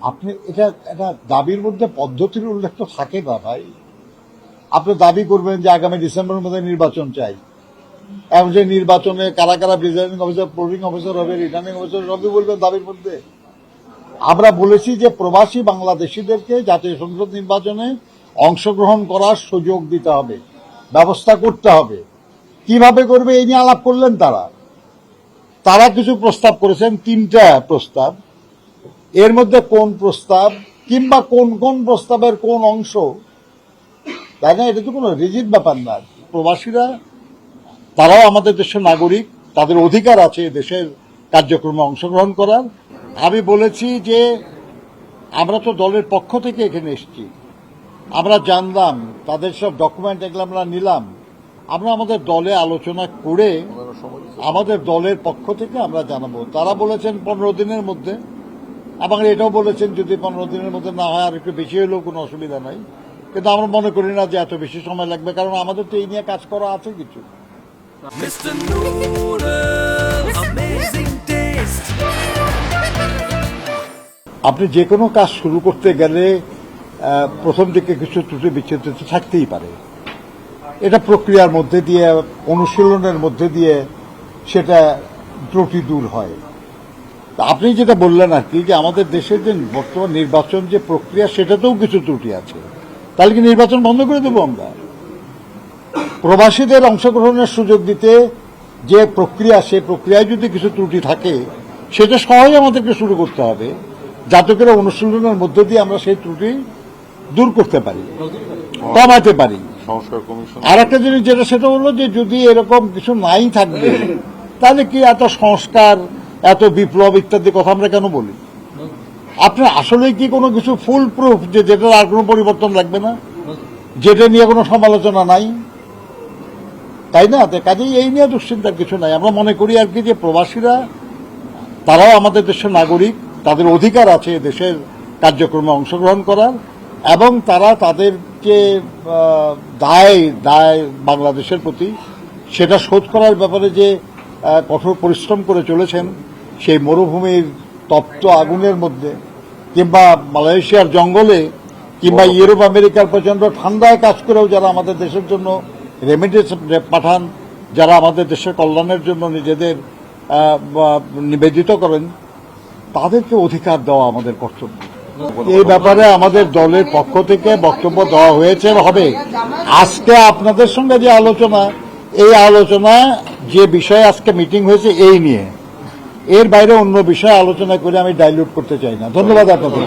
আপনি এটা একটা দাবির মধ্যে পদ্ধতির উল্লেখ তো থাকে না ভাই। আপনি দাবি করবেন যে আগামী ডিসেম্বরের মধ্যে নির্বাচন চাই, এবং যে নির্বাচনে কারা কারা প্রিজাইডিং অফিসার, পোলিং অফিসার হবে, রিটার্নিং অফিসার হবে বলবেন দাবির মধ্যে। আমরা বলেছি যে প্রবাসী বাংলাদেশিদেরকে জাতীয় সংসদ নির্বাচনে অংশগ্রহণ করার সুযোগ দিতে হবে, ব্যবস্থা করতে হবে। কিভাবে করবে এই নিয়ে আলাপ করলেন তারা কিছু প্রস্তাব করেছেন, 3টা প্রস্তাব। এর মধ্যে কোন প্রস্তাব কিংবা কোন কোন প্রস্তাবের কোন অংশ, তাই না, এটা তো কোনো রিজিড ব্যাপার না। প্রবাসীরা তারাও আমাদের দেশের নাগরিক, তাদের অধিকার আছে দেশের কার্যক্রমে অংশগ্রহণ করার। আমি বলেছি যে আমরা তো দলের পক্ষ থেকে এখানে এসেছি, আমরা জানলাম তাদের সব ডকুমেন্ট, এগুলো আমরা নিলাম, আমরা আমাদের দলে আলোচনা করে আমাদের দলের পক্ষ থেকে আমরা জানাবো। তারা বলেছেন 15 দিনের মধ্যে, এবং এটাও বলেছেন যদি 15 দিনের মধ্যে না হয় আর একটু বেশি হলেও কোনো অসুবিধা নাই, কিন্তু আমরা মনে করি না যে এত বেশি সময় লাগবে, কারণ আমাদের তো এই নিয়ে কাজ করা আছে কিছু। Mr. Noodles, amazing taste. আপনি যে কোনো কাজ শুরু করতে গেলে প্রথম দিকে কিছু ত্রুটি বিচ্ছেদ থাকতেই পারে। এটা প্রক্রিয়ার মধ্যে দিয়ে, অনুশীলনের মধ্যে দিয়ে সেটা ত্রুটি দূর হয়। আপনি যেটা বললেন আর কি, যে আমাদের দেশের যে বর্তমান নির্বাচন যে প্রক্রিয়া, সেটাতেও কিছু ত্রুটি আছে, তাহলে কি নির্বাচন বন্ধ করে দেবো আমরা? প্রবাসীদের অংশগ্রহণের সুযোগ দিতে যে প্রক্রিয়া, সেই প্রক্রিয়ায় যদি কিছু ত্রুটি থাকে, সেটা সহজে আমাদেরকে শুরু করতে হবে, যাতে করে অনুশীলনের মধ্য দিয়ে আমরা সেই ত্রুটি দূর করতে পারি, কমাতে পারি। আর একটা জিনিস যেটা, সেটা হলো যে যদি এরকম কিছু নাই থাকবে, তাহলে কি এত সংস্কার, এত বিপ্লব ইত্যাদি কথা আমরা কেন বলি? আপনার আসলে কি কোনো কিছু ফুল প্রুফ যে যেটার আর কোনো পরিবর্তন লাগবে না, যেটা নিয়ে কোনো সমালোচনা নাই, তাই না? কাজেই এই নিয়ে দুশ্চিন্তার কিছু নাই। আমরা মনে করি আর কি যে প্রবাসীরা তারাও আমাদের দেশের নাগরিক, তাদের অধিকার আছে দেশের কার্যক্রমে অংশগ্রহণ করার, এবং তারা তাদের যে দায় বাংলাদেশের প্রতি, সেটা শোধ করার ব্যাপারে যে কঠোর পরিশ্রম করে চলেছেন, সেই মরুভূমির তপ্ত আগুনের মধ্যে, কিংবা মালয়েশিয়ার জঙ্গলে, কিংবা ইউরোপ আমেরিকার প্রচন্ড ঠান্ডায় কাজ করেও যারা আমাদের দেশের জন্য রেমিটেন্স পাঠান, যারা আমাদের দেশের কল্যাণের জন্য নিজেদের নিবেদিত করেন, তাদেরকে অধিকার দেওয়া আমাদের কর্তব্য। এই ব্যাপারে আমাদের দলের পক্ষ থেকে বক্তব্য দেওয়া হয়েছে, হবে। আজকে আপনাদের সঙ্গে যে আলোচনা, এই আলোচনা যে বিষয়ে আজকে মিটিং হয়েছে এই নিয়ে, এর বাইরে অন্য বিষয়ে আলোচনা করে আমি ডাইলিউট করতে চাই না। ধন্যবাদ আপনাদের।